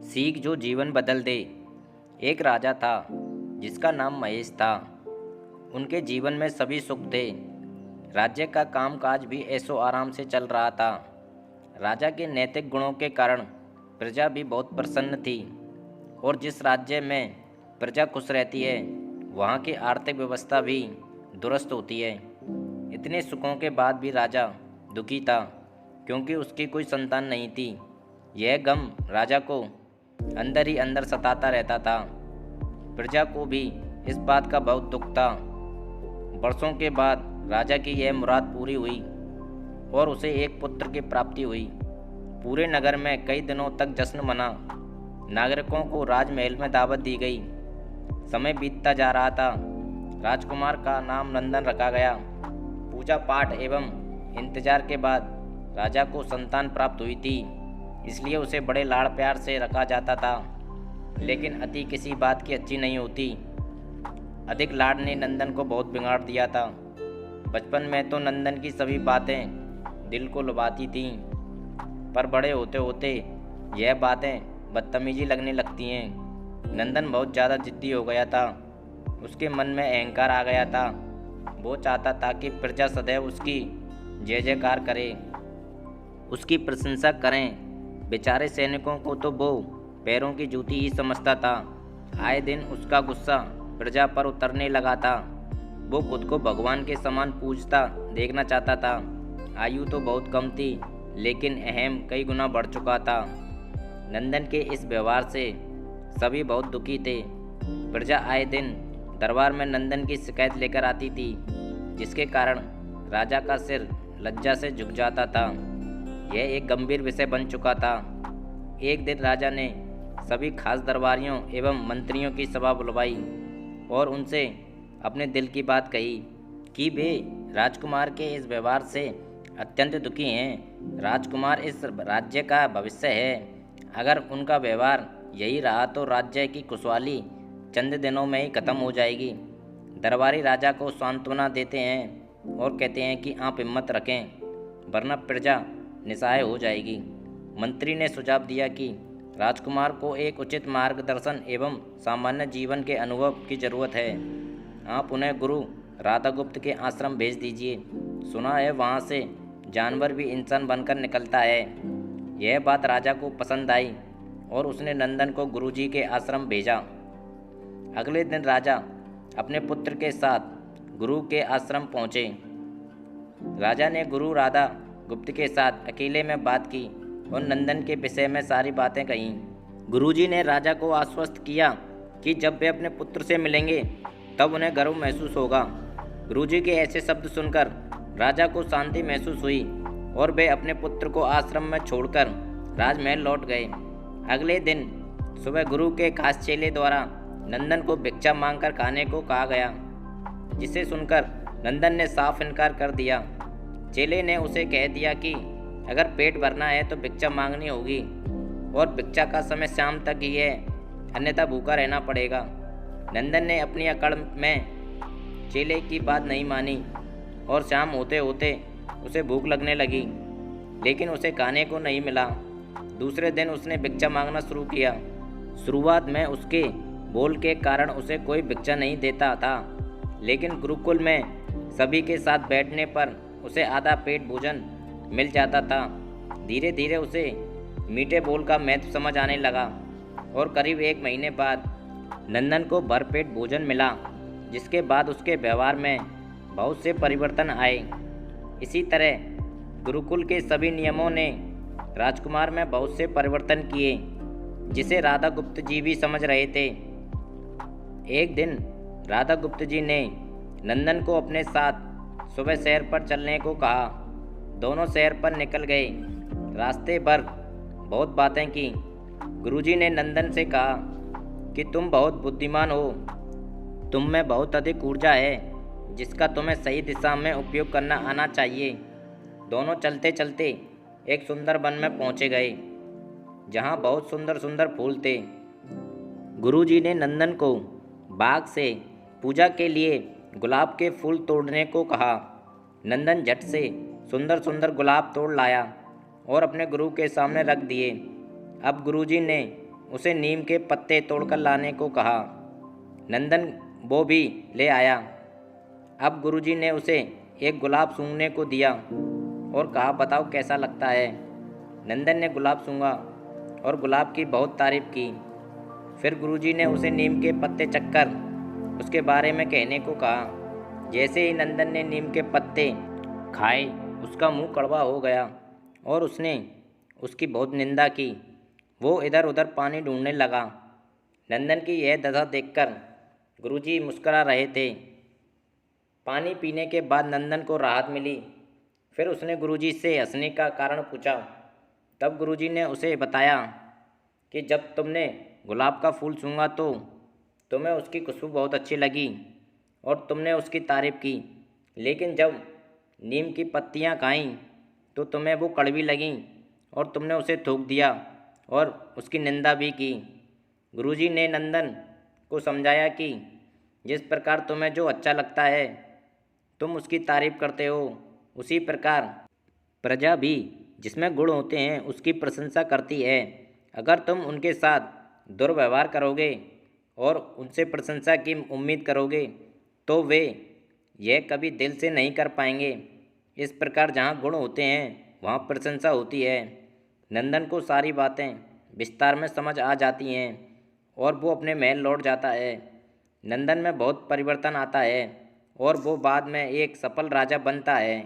सीख जो जीवन बदल दे। एक राजा था जिसका नाम महेश था। उनके जीवन में सभी सुख थे। राज्य का कामकाज भी ऐशो आराम से चल रहा था। राजा के नैतिक गुणों के कारण प्रजा भी बहुत प्रसन्न थी। और जिस राज्य में प्रजा खुश रहती है वहाँ की आर्थिक व्यवस्था भी दुरुस्त होती है। इतने सुखों के बाद भी राजा दुखी था क्योंकि उसकी कोई संतान नहीं थी। यह गम राजा को अंदर ही अंदर सताता रहता था। प्रजा को भी इस बात का बहुत दुख था। वर्षों के बाद राजा की यह मुराद पूरी हुई और उसे एक पुत्र की प्राप्ति हुई। पूरे नगर में कई दिनों तक जश्न मना। नागरिकों को राजमहल में दावत दी गई। समय बीतता जा रहा था। राजकुमार का नाम नंदन रखा गया। पूजा पाठ एवं इंतजार के बाद राजा को संतान प्राप्त हुई थी, इसलिए उसे बड़े लाड़ प्यार से रखा जाता था। लेकिन अति किसी बात की अच्छी नहीं होती। अधिक लाड़ ने नंदन को बहुत बिगाड़ दिया था। बचपन में तो नंदन की सभी बातें दिल को लुभाती थीं, पर बड़े होते होते यह बातें बदतमीजी लगने लगती हैं। नंदन बहुत ज़्यादा जिद्दी हो गया था। उसके मन में अहंकार आ गया था। वो चाहता था कि प्रजा सदैव उसकी जय जयकार करे, उसकी प्रशंसा करें। बेचारे सैनिकों को तो वो पैरों की जूती ही समझता था। आए दिन उसका गुस्सा प्रजा पर उतरने लगा था। वो खुद को भगवान के समान पूजता देखना चाहता था। आयु तो बहुत कम थी, लेकिन अहम कई गुना बढ़ चुका था। नंदन के इस व्यवहार से सभी बहुत दुखी थे। प्रजा आए दिन दरबार में नंदन की शिकायत लेकर आती थी, जिसके कारण राजा का सिर लज्जा से झुक जाता था। यह एक गंभीर विषय बन चुका था। एक दिन राजा ने सभी खास दरबारियों एवं मंत्रियों की सभा बुलवाई और उनसे अपने दिल की बात कही कि वे राजकुमार के इस व्यवहार से अत्यंत दुखी हैं। राजकुमार इस राज्य का भविष्य है। अगर उनका व्यवहार यही रहा तो राज्य की खुशहाली चंद दिनों में ही खत्म हो जाएगी। दरबारी राजा को सांत्वना देते हैं और कहते हैं कि आप हिम्मत रखें, वरना प्रजा निसहाय हो जाएगी। मंत्री ने सुझाव दिया कि राजकुमार को एक उचित मार्गदर्शन एवं सामान्य जीवन के अनुभव की जरूरत है। आप उन्हें गुरु राधागुप्त के आश्रम भेज दीजिए। सुना है वहाँ से जानवर भी इंसान बनकर निकलता है। यह बात राजा को पसंद आई और उसने नंदन को गुरुजी के आश्रम भेजा। अगले दिन राजा अपने पुत्र के साथ गुरु के आश्रम पहुँचे। राजा ने गुरु राधा गुप्त के साथ अकेले में बात की और नंदन के विषय में सारी बातें कहीं। गुरुजी ने राजा को आश्वस्त किया कि जब वे अपने पुत्र से मिलेंगे तब उन्हें गर्व महसूस होगा। गुरुजी के ऐसे शब्द सुनकर राजा को शांति महसूस हुई और वे अपने पुत्र को आश्रम में छोड़कर राजमहल लौट गए। अगले दिन सुबह गुरु के खास चेले द्वारा नंदन को भिक्षा मांगकर खाने को कहा गया, जिसे सुनकर नंदन ने साफ इनकार कर दिया। चेले ने उसे कह दिया कि अगर पेट भरना है तो भिक्षा मांगनी होगी और भिक्षा का समय शाम तक ही है, अन्यथा भूखा रहना पड़ेगा। नंदन ने अपनी अकड़ में चेले की बात नहीं मानी और शाम होते होते उसे भूख लगने लगी, लेकिन उसे खाने को नहीं मिला। दूसरे दिन उसने भिक्षा मांगना शुरू किया। शुरुआत में उसके बोल के कारण उसे कोई भिक्षा नहीं देता था, लेकिन गुरुकुल में सभी के साथ बैठने पर उसे आधा पेट भोजन मिल जाता था। धीरे धीरे उसे मीठे बोल का महत्व समझ आने लगा और करीब 1 महीने बाद नंदन को भरपेट भोजन मिला, जिसके बाद उसके व्यवहार में बहुत से परिवर्तन आए। इसी तरह गुरुकुल के सभी नियमों ने राजकुमार में बहुत से परिवर्तन किए, जिसे राधा गुप्त जी भी समझ रहे थे। एक दिन राधा गुप्त जी ने नंदन को अपने साथ सुबह शहर पर चलने को कहा। दोनों शहर पर निकल गए। रास्ते भर बहुत बातें की। गुरुजी ने नंदन से कहा कि तुम बहुत बुद्धिमान हो, तुम में बहुत अधिक ऊर्जा है, जिसका तुम्हें सही दिशा में उपयोग करना आना चाहिए। दोनों चलते चलते एक सुंदर वन में पहुंचे गए, जहां बहुत सुंदर सुंदर फूल थे। गुरुजी ने नंदन को बाग से पूजा के लिए गुलाब के फूल तोड़ने को कहा। नंदन झट से सुंदर सुंदर गुलाब तोड़ लाया और अपने गुरु के सामने रख दिए। अब गुरुजी ने उसे नीम के पत्ते तोड़कर लाने को कहा। नंदन वो भी ले आया। अब गुरुजी ने उसे एक गुलाब सूंघने को दिया और कहा, बताओ कैसा लगता है। नंदन ने गुलाब सूंघा और गुलाब की बहुत तारीफ की। फिर गुरुजी ने उसे नीम के पत्ते चखकर उसके बारे में कहने को कहा। जैसे ही नंदन ने नीम के पत्ते खाए उसका मुंह कड़वा हो गया और उसने उसकी बहुत निंदा की। वो इधर उधर पानी ढूंढने लगा। नंदन की यह दशा देखकर गुरुजी मुस्करा रहे थे। पानी पीने के बाद नंदन को राहत मिली। फिर उसने गुरुजी से हंसने का कारण पूछा। तब गुरुजी ने उसे बताया कि जब तुमने गुलाब का फूल सूंघा तो तुम्हें उसकी खुशबू बहुत अच्छी लगी और तुमने उसकी तारीफ की, लेकिन जब नीम की पत्तियां खाईं तो तुम्हें वो कड़वी लगीं और तुमने उसे थूक दिया और उसकी निंदा भी की। गुरुजी ने नंदन को समझाया कि जिस प्रकार तुम्हें जो अच्छा लगता है तुम उसकी तारीफ करते हो, उसी प्रकार प्रजा भी जिसमें गुण होते हैं उसकी प्रशंसा करती है। अगर तुम उनके साथ दुर्व्यवहार करोगे और उनसे प्रशंसा की उम्मीद करोगे तो वे यह कभी दिल से नहीं कर पाएंगे। इस प्रकार जहाँ गुण होते हैं वहाँ प्रशंसा होती है। नंदन को सारी बातें विस्तार में समझ आ जाती हैं और वो अपने महल लौट जाता है। नंदन में बहुत परिवर्तन आता है और वो बाद में एक सफल राजा बनता है।